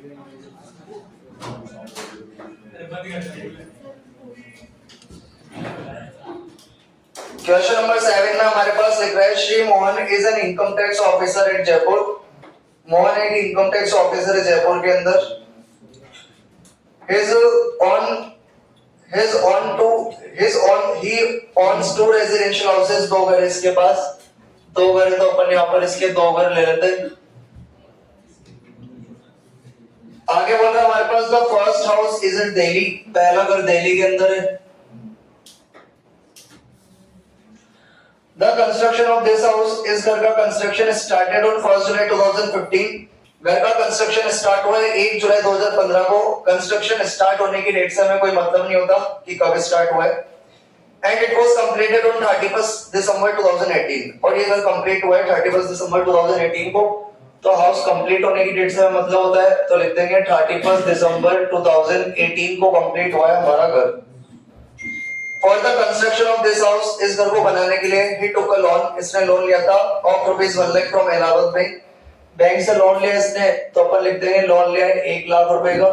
Question number 7 में हमारे पास लिख रहा है Shri Mohan is an income tax officer eight Jaipur. Mohan एक इनकम टैक्स ऑफिसर है जयपुर के अंदर। he owns two residential houses, दो घर इसके पास, दो घर तो अपन यहाँ पर इसके दो घर ले लेते हैं। आगे बोल रहा है हमारे पास the first house is in Delhi, पहला घर दिल्ली के अंदर है। The construction of this house, इस घर का कंस्ट्रक्शन स्टार्टेड ऑन 1 जुलाई 2015। घर का कंस्ट्रक्शन स्टार्ट हुआ है 1 जुलाई 2015 को। कंस्ट्रक्शन स्टार्ट होने की डेट से हमें कोई मतलब नहीं होता कि कब स्टार्ट हुआ है। And it was completed on 31 दिसंबर 2018, और ये घर कंप्लीट हुआ है 31 दिसंबर 2018 को। तो हाउस कंप्लीट होने की डेट से मतलब होता है तो लिख देंगे 31 दिसंबर 2018 को कंप्लीट हुआ है हमारा घर। For the construction of this house, इस घर को बनाने के लिए ही टुक अ लोन, इसने लोन लिया था of ₹1 lakh from Allahabad bank. Bank से लोन लिया इसने तो अपन लिख देंगे लोन लिया है 1 लाख रुपए का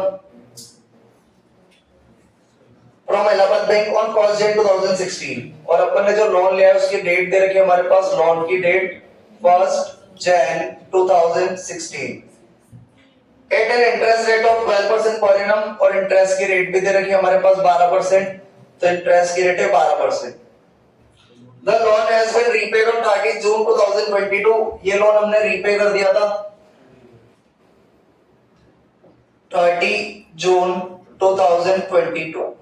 फ्रॉम इलाहाबाद बैंक ऑन 1 जनवरी 2016। और अपन ने जो लोन लिया है उसकी डेट दे रखी है हमारे पास, लोन की डेट 1 जनवरी 2016 at an interest rate of 12% per annum, और इंटरेस्ट की रेट भी दे रखी है हमारे पास 12%, तो इंटरेस्ट की रेट है 12%। The loan has been repaid on 30 जून 2022, ये लोन हमने रीपे कर दिया था 30 जून 2022।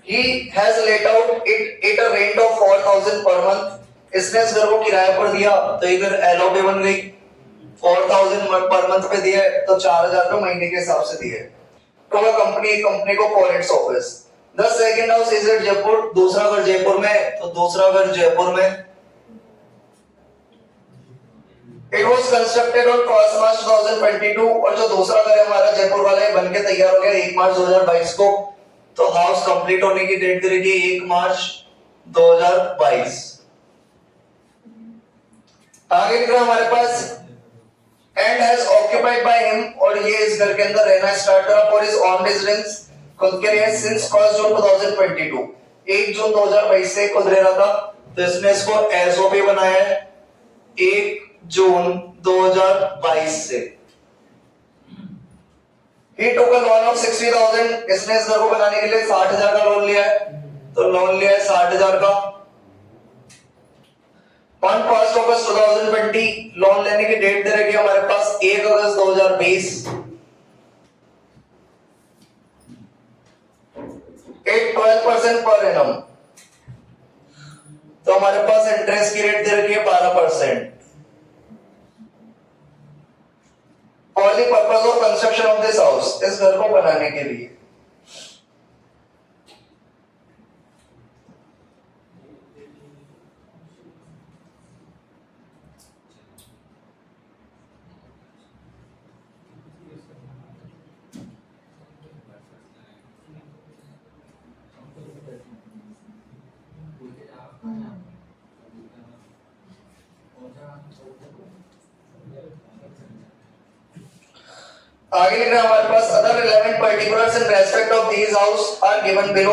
He has let out it at a rent of 4,000 per month, इसने इस घर को किराए पर दिया तो ये घर एलओपी बन गई। 4,000 पर मंथ पे दिया तो 4,000 रुपए महीने के हिसाब से दिए। तो वह कंपनी को college office. The second house is at Jaipur, दूसरा घर जयपुर में, तो दूसरा घर जयपुर में। It was constructed on 1 March 2022, और जो दूसरा घर है हमारा जयपुर वाला है बनके तैयार हो गया 1 मार्च 2022 को। तो हाउस कंप्लीट होने की डेट दे दी 1 मार्च 2022। आगे लिखा हमारे पास and has occupied by him, और ये इस घर के अंदर रहना स्टार्ट करा फॉर हिज ऑन रेजिडेंस, खुद के लिए सिंस 1 जून 2022, 1 जून 2022 से खुद रह रहा था। तो इसने इसको एसओपी बनाया है 1 जून 2022 से। He took a loan of 60,000, इसने इस घर को बनाने के लिए 60,000 का लोन लिया है, तो लोन लिया है 60,000 का। On 1 अगस्त 2020, लोन लेने की डेट दे रखी है हमारे पास 1 अगस्त 2020। 12% पर एनम, तो हमारे पास इंटरेस्ट की रेट दे रखी है 12%। For the purpose of construction of this house, इस घर को बनाने के लिए। आगे लिख रहा है हमारे पास other relevant particulars in respect of these house are given below.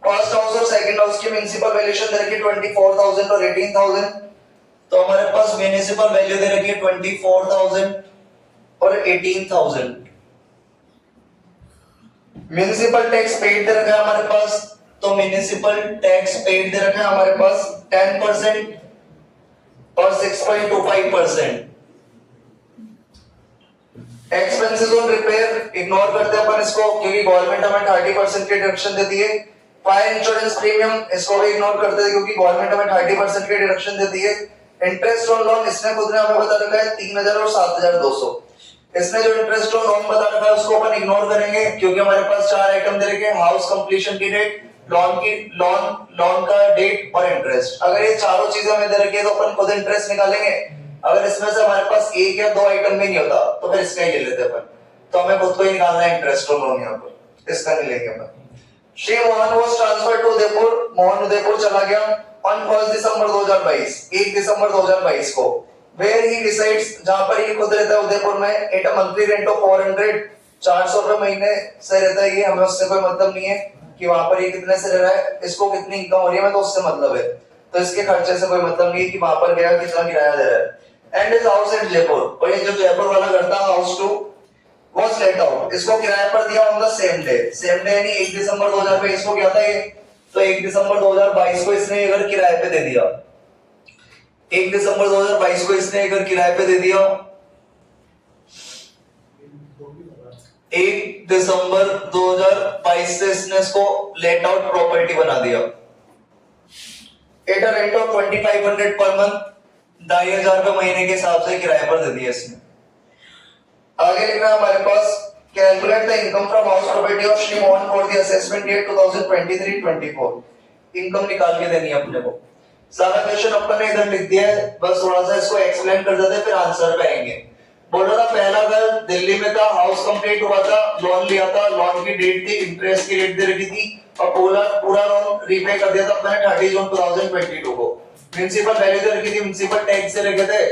First house और सेकंड हाउस की म्युनिसिपल वैल्यूएशन दे रखी है 24,000 और 18,000, तो हमारे पास म्युनिसिपल वैल्यू दे रखी है 24,000 और 18,000। म्युनिसिपल टैक्स पेड दे रखा है हमारे पास, तो म्युनिसिपल टैक्स पेड दे रखा है हमारे पास 10% और 6.25%। एक्सपेंसेस ऑन रिपेयर इग्नोर करते हैं अपन इसको, क्योंकि गवर्नमेंट हमें 30% की डिडक्शन देती है। फायर इंश्योरेंस प्रीमियम इसको भी इग्नोर करते हैं क्योंकि गवर्नमेंट हमें 30% की डिडक्शन देती है। इंटरेस्ट ऑन लोन इसने खुद ने हमें बता रखा है 3,000 और 7,200। इसने जो इंटरेस्ट ऑन लोन बता रखा है उसको अपन इग्नोर करेंगे क्योंकि हमारे पास 4 आइटम दे रखे हैं, हाउस कंप्लीशन की डेट, लोन का डेट और इंटरेस्ट। अगर ये चारों चीजें हमें दे रखी है तो अपन खुद इंटरेस्ट निकालेंगे। अगर इसमें से हमारे पास एक या 2 आइटम भी नहीं होता तो फिर इसका ही ले लेते अपन, तो हमें खुद को ही निकालना है इंटरेस्ट ऑन लोन, यहाँ पर इसका नहीं लेंगे अपन। Shri Mohan was transferred to Udaipur, Mohan Udaipur चला गया ऑन 1 दिसंबर 2022, 1 दिसंबर 2022 को। वेयर ही डिसाइड्स, जहां पर ये खुद रहता है उदयपुर में, at a monthly rent of 400, 400 रुपए महीने से रहता है ये, हमें उससे कोई मतलब नहीं है कि वहां पर ये कितने से रह रहा है, इसको कितनी इनकम हो रही है, मैं तो उससे मतलब है, तो इसके खर्चे से कोई मतलब नहीं है कि वहां पर गया कितना किराया दे रहा है। And is house at Jaipur, और ये जो जयपुर वाला घर था हाउस 2 was let out, इसको किराए पर दिया on the same day, same day यानी 1 दिसंबर 2022 को क्या था ये, तो 1 दिसंबर 2022 को इसने ये घर किराए पे दे दिया, 1 दिसंबर 2022 को इसने ये घर किराए पे दे दिया, 1 दिसंबर 2022 से इसने इसको लेट आउट प्रॉपर्टी बना दिया, at a rent of 2500 per month, 2500 रुपए महीने के हिसाब से किराए पर दे दिया इसने। आगे लिखना हमारे पास, calculate the income from house property of Shri Mohan for the assessment year 2023-24, income निकाल के देनी है अपने को। सारा क्वेश्चन अपन ने इधर लिख दिया है, बस थोड़ा सा इसको एक्सप्लेन कर देते हैं फिर आंसर पे आएंगे। बोल रहा था पहला घर दिल्ली में था, हाउस कंप्लीट हुआ था, लोन लिया था, लोन की डेट थी, इंटरेस्ट की रेट दे रखी थी, और पूरा लोन रीपे कर दिया था अपने 30 जून 2022 को। प्रिंसिपल वैल्यू दे रखी थी, म्युनिसिपल टैक्स से रखे थे,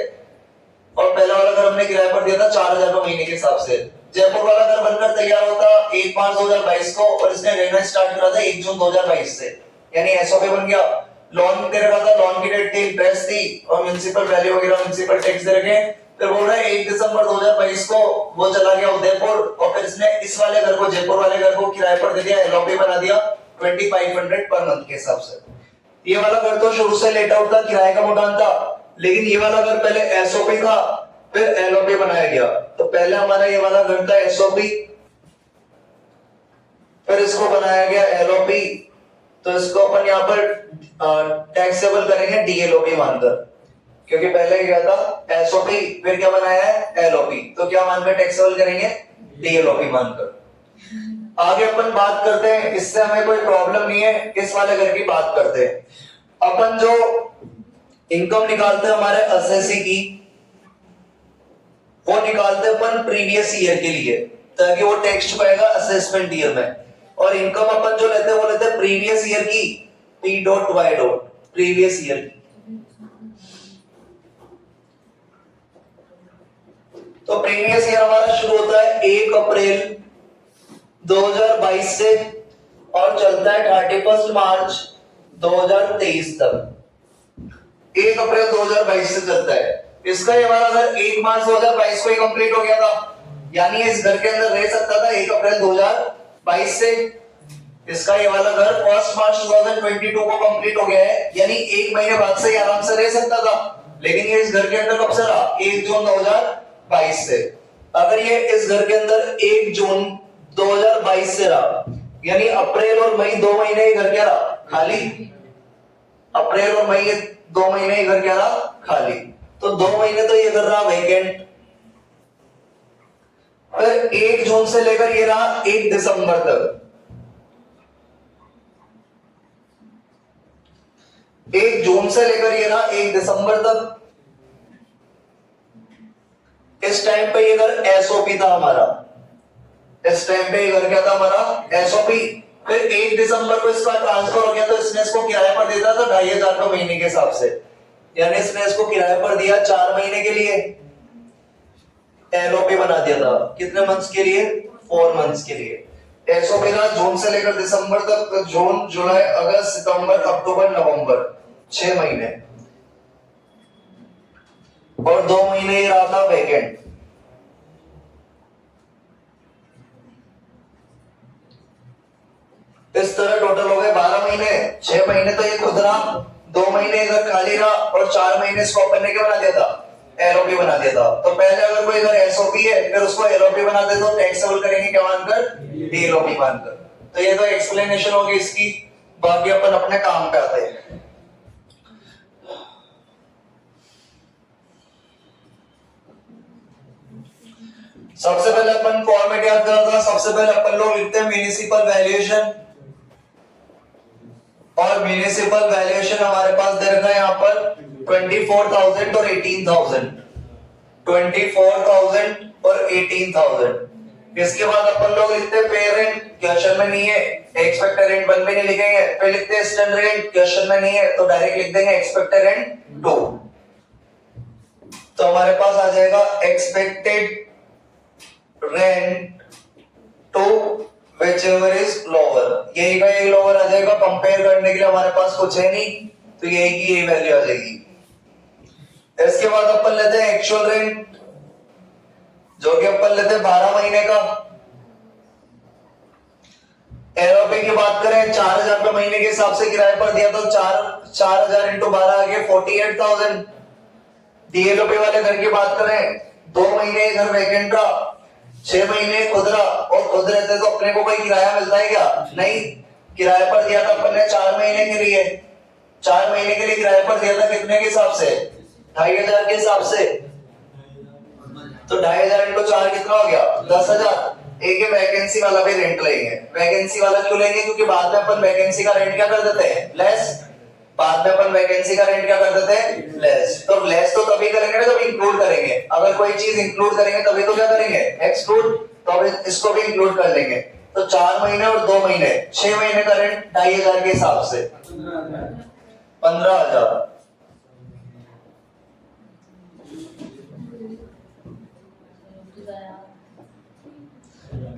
और पहला वाला घर हमने किराए पर दिया था 4000 रुपए महीने के हिसाब से। जयपुर वाला घर बनकर तैयार होता 1/5/2022 को, और इसने रहना स्टार्ट करा था 1 जून 2022 से, यानी एसओपी बन गया। लोन दे रखा था, लोन की डेट थी, इंटरेस्ट थी, और म्युनिसिपल वैल्यू वगैरह म्युनिसिपल टैक्स दे रखे। फिर बोल रहा है 1 दिसंबर 2022 को वो चला गया उदयपुर, और फिर इसने इस वाले घर को, जयपुर वाले घर को किराए पर दे दिया, एलओपी बना दिया 2500 पर मंथ के हिसाब से। ये वाला घर तो शुरू से लेट आउट था, किराए का मकान था, लेकिन ये वाला घर पहले एसओपी था, फिर एलओपी बनाया गया। तो पहले हमारा ये वाला घर था एसओपी, फिर इसको बनाया गया एलओपी, तो इसको अपन यहाँ पर टैक्सेबल करेंगे डीएलओपी मानकर, क्योंकि पहले क्या था एसओपी, फिर क्या बनाया है एलओपी, तो क्या मानकर टैक्सेबल करेंगे डीएलओपी मानकर। आगे अपन बात करते हैं, इससे हमें कोई प्रॉब्लम नहीं है, इस वाले घर की बात करते हैं। अपन जो इनकम निकालते हैं हमारे असेसी की, वो निकालते हैं अपन प्रीवियस ईयर के लिए, ताकि वो टैक्स चुकाएगा असेसमेंट ईयर में, और इनकम अपन जो लेते हैं वो लेते हैं प्रीवियस ईयर की, P dot Y dot, previous year की। तो प्रीवियस ईयर हमारा शुरू होता है 1 अप्रैल 2022 से, और चलता है 31 मार्च 2023 तक। 1 अप्रैल 2022 से चलता है। इसका ये वाला घर 1 मार्च 2022 को ही कंप्लीट हो गया था, यानी इस घर के अंदर रह सकता था 1 अप्रैल 2022 से। इसका ये वाला घर 1 मार्च 2022 को कंप्लीट हो गया है, यानी 1 महीने बाद से आराम से रह सकता था, लेकिन ये इस घर के अंदर कब से रहा, 1 जून 2022 से। अगर ये इस घर के अंदर 1 जून 2022 से रहा, यानी अप्रैल और मई 2 महीने ये घर क्या रहा, खाली। अप्रैल और मई 2 महीने ये घर क्या रहा, खाली। तो 2 महीने तो ये घर रहा वैकेंट। फिर 1 जून से लेकर ये रहा 1 दिसंबर तक, 1 जून से लेकर ये रहा 1 दिसंबर तक। इस टाइम पे ये घर एसओपी था हमारा, इस टाइम पे ये घर क्या था हमारा, एसओपी। फिर 1 दिसंबर को इसका ट्रांसफर हो गया, तो इसने इसको किराए पर देता था 2500 रुपए महीने के हिसाब से, यानी इसने इसको किराए पर दिया 4 महीने के लिए, एलओपी बना दिया था कितने मंथ्स के लिए, 4 मंथ्स के लिए। एसओपी का जून से लेकर दिसंबर तक, जून जुलाई अगस्त सितंबर अक्टूबर नवंबर, 6 महीने, और 2 महीने ये रहा था वैकेंट। इस तरह टोटल हो गए 12 महीने, 6 महीने तो ये खुद रहा, 2 महीने इधर खाली रहा, और 4 महीने इसको अपन ने क्या बना दिया था, एलओपी बना दिया था। तो पहले अगर कोई इधर एसओपी है, फिर उसको एलओपी बना दे तो टैक्सेबल करेंगे क्या मानकर, डीएलओपी मानकर। तो ये तो एक्सप्लेनेशन होगी इसकी, बाकी अपन अपने काम पे आते हैं। सबसे पहले अपन फॉर्मेट याद करा था, सबसे पहले अपन लोग लिखते हैं म्युनिसिपल वैल्यूएशन, और म्युनिसिपल वैल्यूएशन हमारे पास दे रखा है यहाँ पर 24,000 और 18,000, 24,000 और 18,000। इसके बाद अपन लोग लिखते हैं पे रेंट, क्वेश्चन में नहीं है, एक्सपेक्टेड रेंट 1 में नहीं लिखेंगे। फिर लिखते हैं स्टैंडर्ड रेंट, क्वेश्चन में नहीं है, तो डायरेक्ट लिख देंगे एक्सपेक्टेड रेंट 2। तो हमारे पास आ जाएगा expected rent to whichever is lower, यही का यही लोअर आ जाएगा। कंपेयर करने के लिए हमारे पास कुछ है नहीं, तो यही की यही वैल्यू आ जाएगी। इसके बाद अपन लेते हैं एक्चुअल रेंट, जो कि अपन लेते हैं 12 महीने का। एरोपे की बात करें 4000 रुपए महीने के हिसाब से किराए पर दिया, तो 4000 इंटू 12 आ गया 48,000। डीएलओपी वाले घर की बात करें 2 महीने घर वैकेंट रहा, 6 महीने खुद रहा, और खुद रहते तो अपने को कोई किराया मिलता है क्या? नहीं। किराए पर दिया था अपन ने 4 महीने के लिए, 4 महीने के लिए किराए पर दिया था कितने के हिसाब से? 2500 के हिसाब से। तो 2500 इंटू 4 कितना हो गया? 10,000। एक ही वैकेंसी वाला भी रेंट लेंगे। वैकेंसी वाला क्यों लेंगे? क्योंकि बाद में अपन वैकेंसी का रेंट क्या कर देते हैं? लेस। बाद में अपन वैकेंसी का रेंट क्या कर देते हैं? लेस। तो लेस तो तभी करेंगे ना जब इंक्लूड करेंगे। अगर कोई चीज इंक्लूड करेंगे तभी तो क्या करेंगे? एक्सक्लूड। तो अब इसको भी इंक्लूड कर लेंगे। तो 4 महीने और 2 महीने, 6 महीने का रेंट 2500 के हिसाब से 15,000।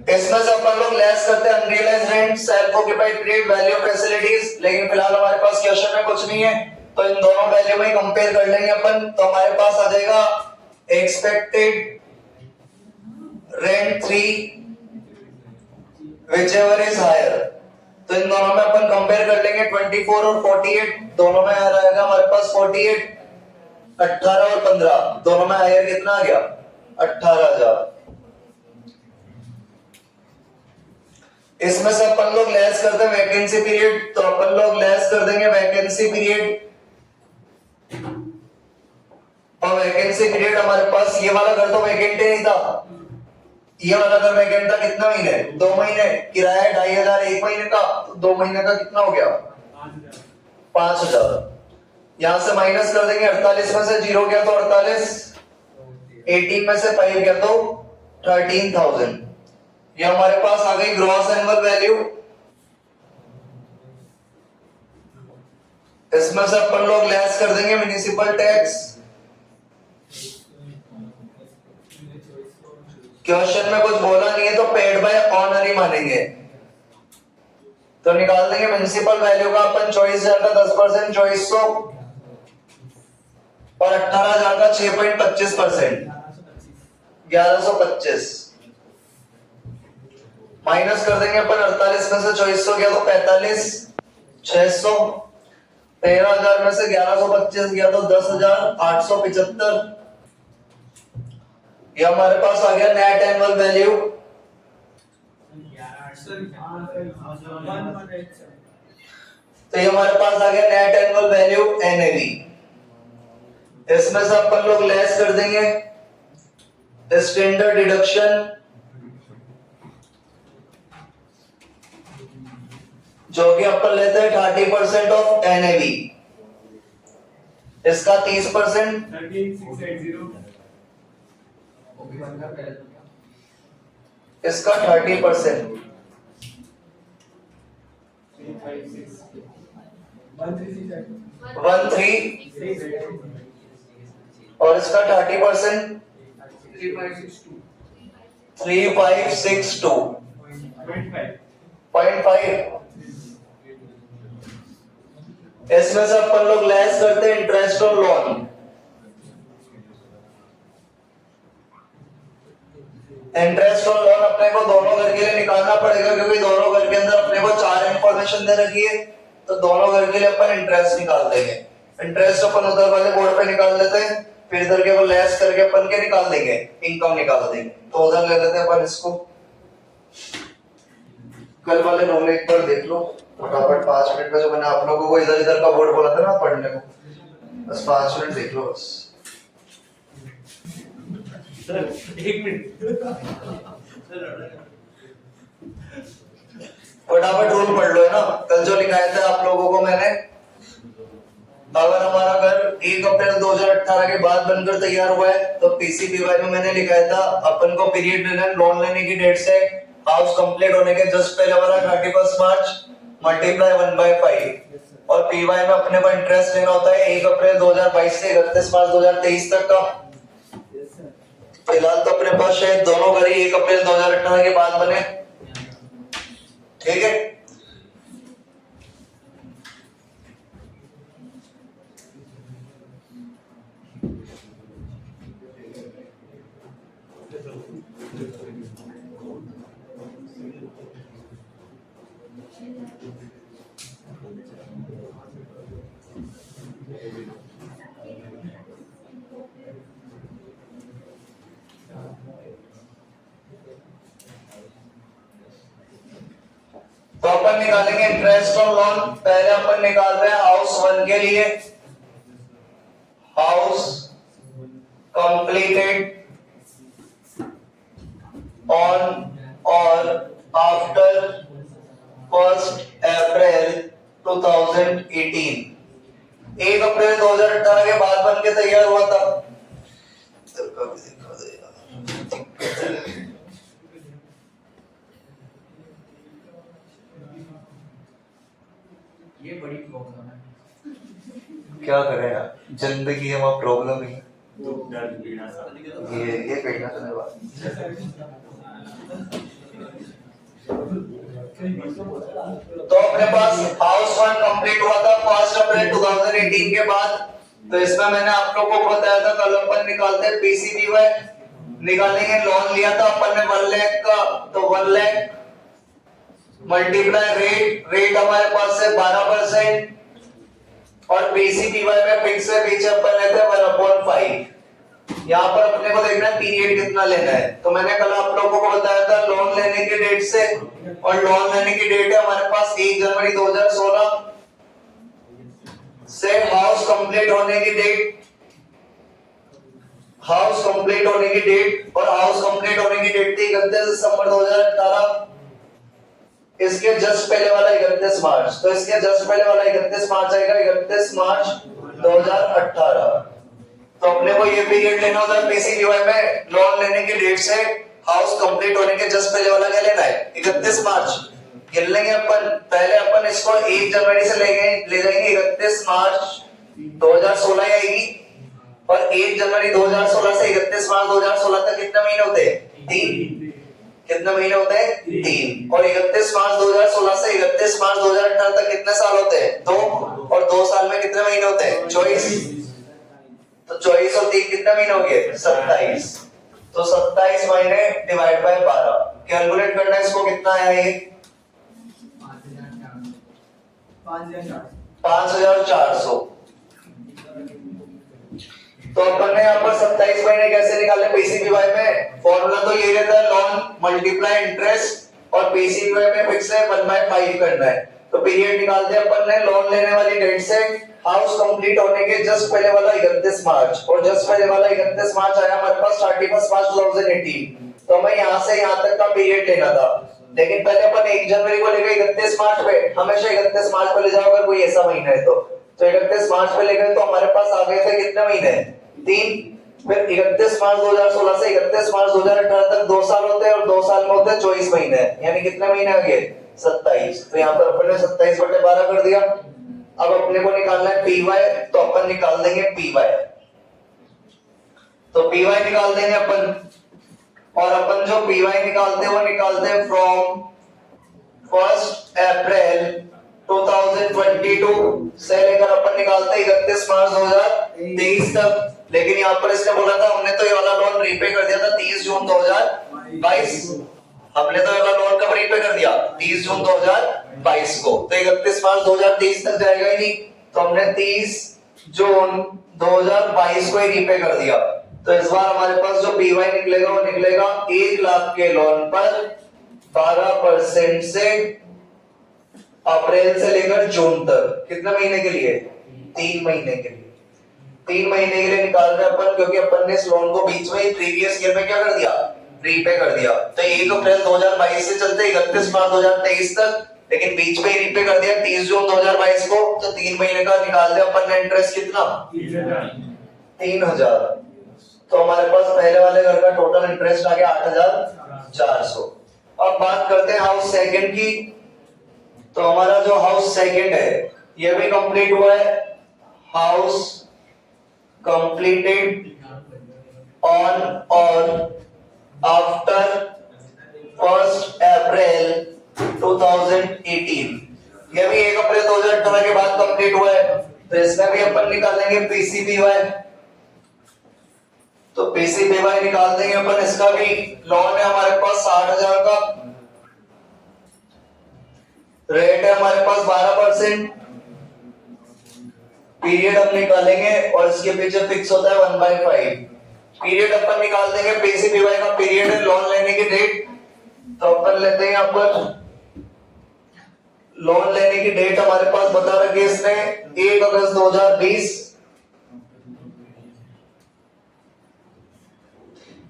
इसमें से अपन लोग लेस करते हैं unrealised rent, self occupied period, value facilities, लेकिन फिलहाल हमारे पास क्वेश्चन में कुछ नहीं है, तो इन दोनों वैल्यू में कंपेयर कर लेंगे अपन। तो हमारे पास आ जाएगा expected rent 3 whichever is higher। तो इन दोनों में अपन कंपेयर कर लेंगे 24 और 48, दोनों में आ रहेगा हमारे पास 48। 18 और 15 दोनों में हायर कितना आ गया? 18,000। इसमें से अपन लोग लेस करते हैं वैकेंसी पीरियड, तो अपन लोग लेस कर देंगे वैकेंसी पीरियड। और वैकेंसी पीरियड हमारे पास, ये वाला घर तो वैकेंट ही नहीं था, ये वाला घर वैकेंट था कितना महीने? 2 महीने। किराया 2500 एक महीने का, तो 2 महीने का कितना हो गया? 5,000। यहां से माइनस कर देंगे, 48 में से 0 गया तो 48, 18 में से 5 गया तो 13,000। ये हमारे पास आ गई ग्रॉस एनुअल वैल्यू। इसमें से अपन लोग लेस कर देंगे म्युनिसिपल टैक्स। क्वेश्चन में कुछ बोला नहीं है तो पेड बाय ऑनर ही मानेंगे, तो निकाल देंगे म्युनिसिपल वैल्यू का अपन 24,000 का 10%, 2400, और 18,000 का 6.25%, 1125। माइनस कर देंगे अपन 48 में से 2400 गया तो 45, 600, 13,000 में से 1125 गया तो 10,875। ये हमारे पास आ गया नेट एनुअल वैल्यू। तो ये हमारे पास आ गया नेट एनुअल वैल्यू एनएवी। इसमें से अपन लोग लेस कर देंगे स्टैंडर्ड डिडक्शन, जो कि अपन लेते हैं 30% ऑफ एनएवी। इसका 30%, 13680, इसका 30%, 13, और इसका 30%, 3562.5। इसमें से अपन लोग लेस करते हैं interest on loan. Interest on loan अपने को दोनों घर के लिए निकालना पड़ेगा, क्योंकि दोनों घर के अंदर अपने को 4 इंफॉर्मेशन दे रखी है, तो दोनों घर के लिए अपन इंटरेस्ट निकाल देंगे। इंटरेस्ट अपन उधर वाले बोर्ड पे निकाल लेते हैं, फिर इधर के वो लेस करके अपन के निकाल देंगे, इनकम निकाल देंगे। तो उधर ले लेते हैं अपन इसको। कल वाले नोट एक बार देख लो फटाफट, 5 मिनट में जो मैंने आप लोगों को इधर इधर का बोर्ड बोला था ना पढ़ने को, बस 5 मिनट देख लो बस। सर 1 मिनट फटाफट रूल पढ़ लो, है ना। कल जो लिखाया था आप लोगों को मैंने, अगर हमारा घर 1 अप्रैल 2018 के बाद बनकर तैयार हुआ है तो पीसीपीवाई में मैंने लिखाया था अपन को पीरियड लेना लोन लेने की डेट से हाउस कंप्लीट होने के जस्ट पहले वाला 31 मार्च मल्टीप्लाई 1/5, और पीवाई में अपने को इंटरेस्ट लेना होता है 1 अप्रैल 2022 से 31 मार्च 2023 तक का। फिलहाल तो अपने पास शायद दोनों घर ही 1 अप्रैल 2018 के बाद बने, ठीक है। तो अपन निकालेंगे इंटरेस्ट ऑन लोन। पहले अपन निकाल रहे हैं हाउस 1 के लिए, हाउस कंप्लीटेड ऑन और आफ्टर 1 अप्रैल 2018। 1 अप्रैल 2018 के बाद बन के तैयार हुआ था। ये बड़ी प्रॉब्लम है। क्या करें यार, जिंदगी में प्रॉब्लम ही है। दुख दर्द पीड़ा सब। ये पीड़ा करने वाला। तो अपने पास हाउस 1 कंप्लीट हुआ था 1 अप्रैल 2018 के बाद। तो इसमें मैंने आप लोगों को बताया था कल अपन निकालते हैं पीसीबीवाई, निकालेंगे। लोन लिया था अपन ने 1 लाख का, तो 1 लाख मल्टीप्लाई रेट हमारे पास है 12% और पीसीबीवाई में फिक्स है, पीछे अपन लेते हैं 1/5। यहाँ पर अपने को देखना है पीरियड कितना लेना है। तो मैंने कल आप लोगों को बताया था लोन लेने की डेट से, और लोन लेने की डेट है हमारे पास 1 जनवरी 2016 से हाउस कंप्लीट होने की डेट, हाउस कंप्लीट होने की डेट, और हाउस कंप्लीट होने की डेट थी 31 दिसंबर 2018। इसके जस्ट पहले वाला 31 मार्च, तो इसके जस्ट पहले वाला 31 मार्च आएगा 31 मार्च 2018। तो अपने को ये पीरियड लेना होता है पीसीबीवाई में। लोन लेने की डेट से हाउस कंप्लीट होने के जस्ट पहले वाला क्या लेना है 31 मार्च। गिन लेंगे अपन। पहले अपन इसको 1 जनवरी से ले जाएंगे 31 मार्च 2016 आएगी, और 1 जनवरी 2016 से 31 मार्च 2016 तक कितने महीने होते हैं 3। कितने महीने होते हैं 3। और 31 मार्च 2016 से 31 मार्च 2018 तक कितने साल होते हैं 2, और 2 साल में कितने महीने होते हैं 24। तो 24 और 3 कितने महीने हो गए 27। तो 27 महीने डिवाइड बाय 12 कैलकुलेट करना है। इसको कितना आया ये 5400। तो अपन ने यहाँ पर 27 महीने कैसे निकाले पीसीबीवाई में। फॉर्मूला तो ये रहता है लोन मल्टीप्लाई इंटरेस्ट, और पीसीबीवाई में फिक्स है 1/5 करना है। तो पीरियड निकालते हैं अपन ने लोन लेने वाली डेट से हाउस कंप्लीट होने के जस्ट पहले वाला 31 मार्च, और जस्ट पहले वाला 31 मार्च आया हमारे पास 31 मार्च 2018। तो हमें यहाँ से यहाँ तक का पीरियड लेना था, लेकिन पहले अपन 1 जनवरी को लेकर 31 मार्च पे, हमेशा 31 मार्च पे ले जाओ अगर कोई ऐसा महीना है तो 31 मार्च पे ले गए। तो हमारे पास आ गए थे कितने महीने 3। फिर 31 मार्च 2016 से 31 मार्च 2018 तक 2 साल होते हैं, और 2 साल में होते हैं 24 महीने, यानी कितने महीने आ गए 27। तो यहाँ पर अपन ने 27/12 कर दिया। अब अपने को निकालना है पीवाई, तो अपन निकाल देंगे पीवाई। तो पीवाई निकाल देंगे अपन, और अपन जो पीवाई निकालते हैं वो निकालते हैं फ्रॉम 1 अप्रैल 2022 से लेकर अपन निकालते हैं 31 मार्च 2023 तक। लेकिन यहाँ पर इसने बोला था हमने तो ये वाला लोन रीपे कर दिया था 30 जून 2022। हमने तो ये वाला लोन कब रीपे कर दिया 30 जून 2022 को। तो 31 मार्च 2023 तक जाएगा ही नहीं, तो हमने 30 जून 2022 को ही रीपे कर दिया। तो इस बार हमारे पास जो पीवाई निकलेगा वो निकलेगा 1 लाख के लोन पर 12% से अप्रैल से लेकर जून तक। कितने महीने के लिए 3 महीने के लिए। 3 महीने के लिए निकाल रहे अपन, क्योंकि अपन ने इस लोन को बीच में ही प्रीवियस ईयर में क्या कर दिया रीपे कर दिया। तो 1 अप्रैल 2022 से चलते 31 मार्च 2023 तक, लेकिन बीच में ही रीपे कर दिया 30 जून 2022 को। तो 3 महीने का निकाल दिया अपन ने इंटरेस्ट कितना 3000। तो हमारे पास पहले वाले घर का टोटल इंटरेस्ट आ गया 8400। अब बात करते हैं हाउस सेकंड की। तो हमारा जो हाउस सेकंड है ये भी कंप्लीट हुआ है। House completed on or after 1st April 2018। ये भी 1 अप्रैल 2018 के बाद कंप्लीट हुआ है, तो इसका भी अपन निकालेंगे पीसीबीवाई। तो पीसीबीवाई निकाल देंगे अपन, इसका भी लोन है हमारे पास 60,000 का, रेट है हमारे पास 12%, पीरियड हम निकालेंगे और इसके पीछे फिक्स होता है 1/5। पीरियड अपन निकाल देंगे, पीसीबीवाई का पीरियड है लोन लेने की डेट, तो अपन लेते हैं यहाँ पर लोन लेने की डेट हमारे पास बता रखी है इसने 1 अगस्त 2020।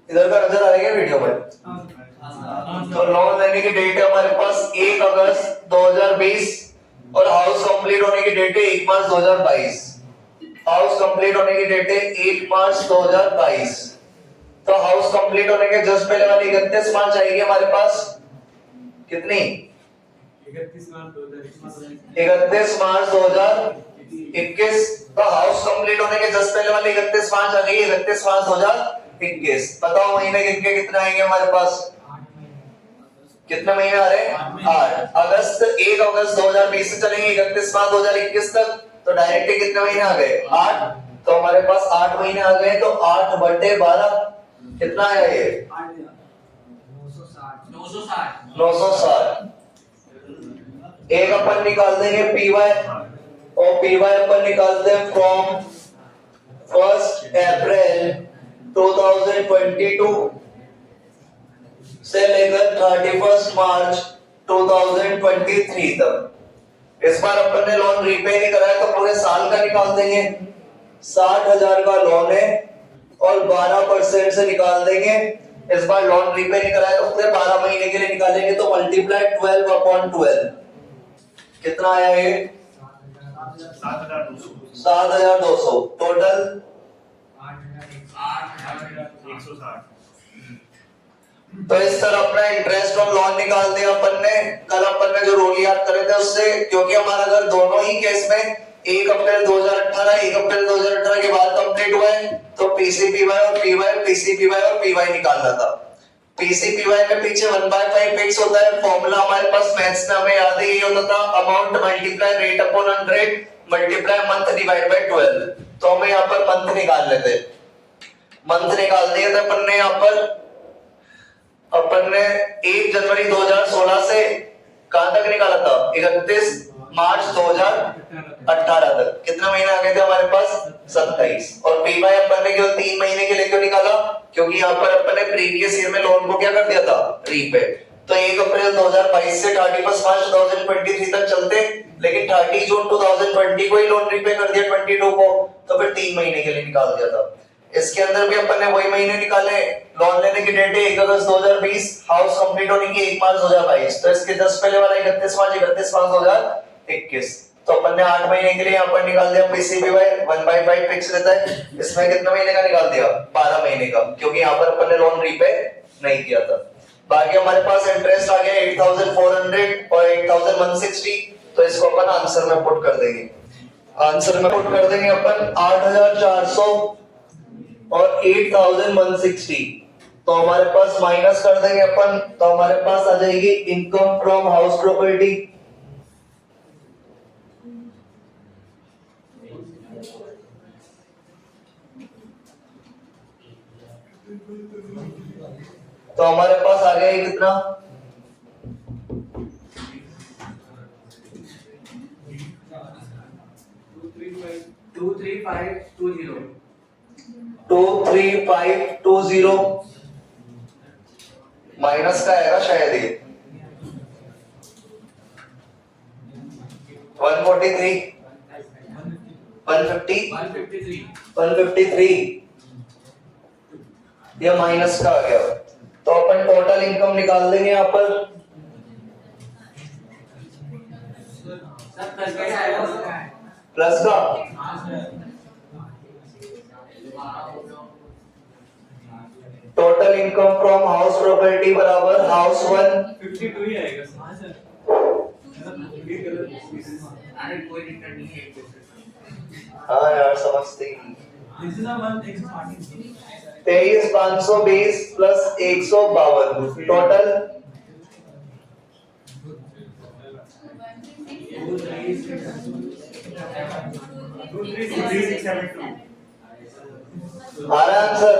इधर का नजर आएगा वीडियो में? तो लोन लेने की डेट है हमारे पास 1 अगस्त 2020 और हाउस कंप्लीट होने की डेट है 1 मार्च 2022। हाउस कंप्लीट होने की डेट है 1 मार्च 2022। तो हाउस कंप्लीट होने के जस्ट पहले वाली 31 मार्च आएगी हमारे पास, कितनी? 31 मार्च 2021। 31 मार्च 2021। तो हाउस कंप्लीट होने के जस्ट पहले वाली 31 मार्च आ गई, 31 मार्च 2021। बताओ महीने गिनके कितने आएंगे हमारे पास? कितने महीने आ रहे हैं? 8 अगस्त 1 अगस्त 2020 से चलेंगे 31 मार्च 2021 तक, तो डायरेक्ट कितने महीने आ गए? 8। तो हमारे पास 8 महीने आ गए, तो 8/12 कितना आया ये? 960। एक अपन निकाल देंगे पीवाई, और पीवाई अपन निकालते हैं फ्रॉम 1 अप्रैल 2022 से लेकर 31 मार्च 2023 तक। इस बार अपन ने लोन रीपे नहीं करा है, तो पूरे साल का निकाल देंगे। 60,000 का लोन है और 12% से निकाल देंगे। इस बार लोन रीपे नहीं करा है, तो पूरे 12 महीने के लिए निकालेंगे, तो मल्टीप्लाई 12/12 कितना आया ये? 7,200। टोटल 8,160। तो इस तरह अपना इंटरेस्ट और लोन निकाल दिया अपन ने। कल अपन ने जो रूल याद करे थे उससे, क्योंकि हमारा अगर दोनों ही केस में 1 अप्रैल 2018 1 अप्रैल 2018 के बाद कंप्लीट हुआ है, तो पीसीपीवाई और पीवाई, पीसीपीवाई और पीवाई निकालना था। पीसीपीवाई में पीछे 1/5 फिक्स होता है। फॉर्मूला हमारे पास मैथ्स में हमें याद है, ये होता था amount multiply rate upon 100 multiply month divide by 12। तो हमें यहाँ पर मंथ निकाल लेते, मंथ निकाल दिए थे अपन ने। यहाँ पर अपन ने 1 जनवरी 2016 से कहां तक निकाला था? 31 मार्च 2018 तक। कितने महीने आ गए थे हमारे पास? 27। और पीवाई अपन ने क्यों 3 महीने के लिए क्यों निकाला? क्योंकि यहाँ पर अपन ने प्रीवियस ईयर में लोन को क्या कर दिया था? रीपे। तो 1 अप्रैल 2022 से 31 मार्च 2023 तक चलते, लेकिन 30 जून 2020 को ही लोन रीपे कर दिया 22 को, तो फिर 3 महीने के लिए निकाल दिया था। इसके अंदर भी अपन ने वही महीने निकाले। लोन लेने की डेट है 1 अगस्त 2020, हाउस कंप्लीट होने की 1 मार्च 2022, तो इसके जस्ट पहले वाला 31 मार्च 2021। तो अपन ने 8 महीने के लिए यहाँ पर निकाल दिया पीसीबीवाई, 1/5 फिक्स रहता है। इसमें कितने महीने का निकाल दिया? 12 महीने का, क्योंकि यहाँ पर अपन ने लोन रीपे नहीं किया था। बाकी हमारे पास इंटरेस्ट आ गया 8,400 और 8,160, तो इसको अपन आंसर में पुट कर देंगे। आंसर में पुट कर देंगे अपन 8,400 और 8,160। तो हमारे पास माइनस कर देंगे अपन, तो हमारे पास आ जाएगी इनकम फ्रॉम हाउस प्रॉपर्टी। तो हमारे पास आ गया कितना? 23520 माइनस का आएगा शायद ये 143 153 ये माइनस का आ गया। तो अपन टोटल इनकम निकाल देंगे यहाँ पर। प्लस का total income from house property बराबर हाउस 1 52 ही आएगा सर। अरे कोई दिक्कत नहीं है। हाँ यार समझते ही। This is a 1 starting. 23,520 plus 152 total 23,672 आ रहा है आंसर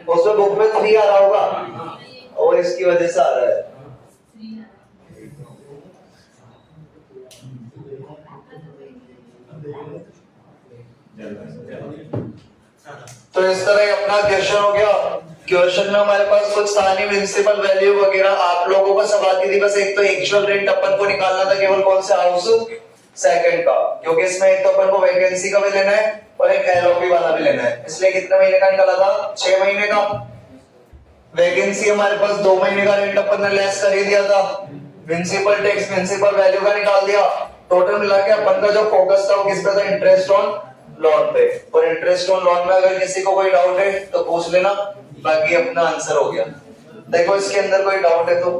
उसमें बुक में 3 आ रहा होगा और इसकी वजह से आ रहा है तो इस तरह ही अपना क्वेश्चन हो गया क्वेश्चन में हमारे पास कुछ था नहीं प्रिंसिपल वैल्यू वगैरह आप लोगों को सब आती थी बस एक तो एक्चुअल रेंट अपन को निकालना था केवल कौन से हाउस सेकंड का क्योंकि इसमें एक तो अपन को वैकेंसी का भी लेना है और एक एलओपी वाला भी लेना है इसलिए कितने महीने का निकाला था 6 महीने का वैकेंसी हमारे पास 2 महीने का रेंट अपन ने लेस कर ही दिया था प्रिंसिपल टैक्स प्रिंसिपल वैल्यू का निकाल दिया टोटल मिला के अपन का जो फोकस था वो किस पे था इंटरेस्ट ऑन लोन पे और इंटरेस्ट ऑन लोन में अगर किसी को कोई डाउट है तो पूछ लेना बाकी अपना आंसर हो गया देखो इसके अंदर कोई डाउट है तो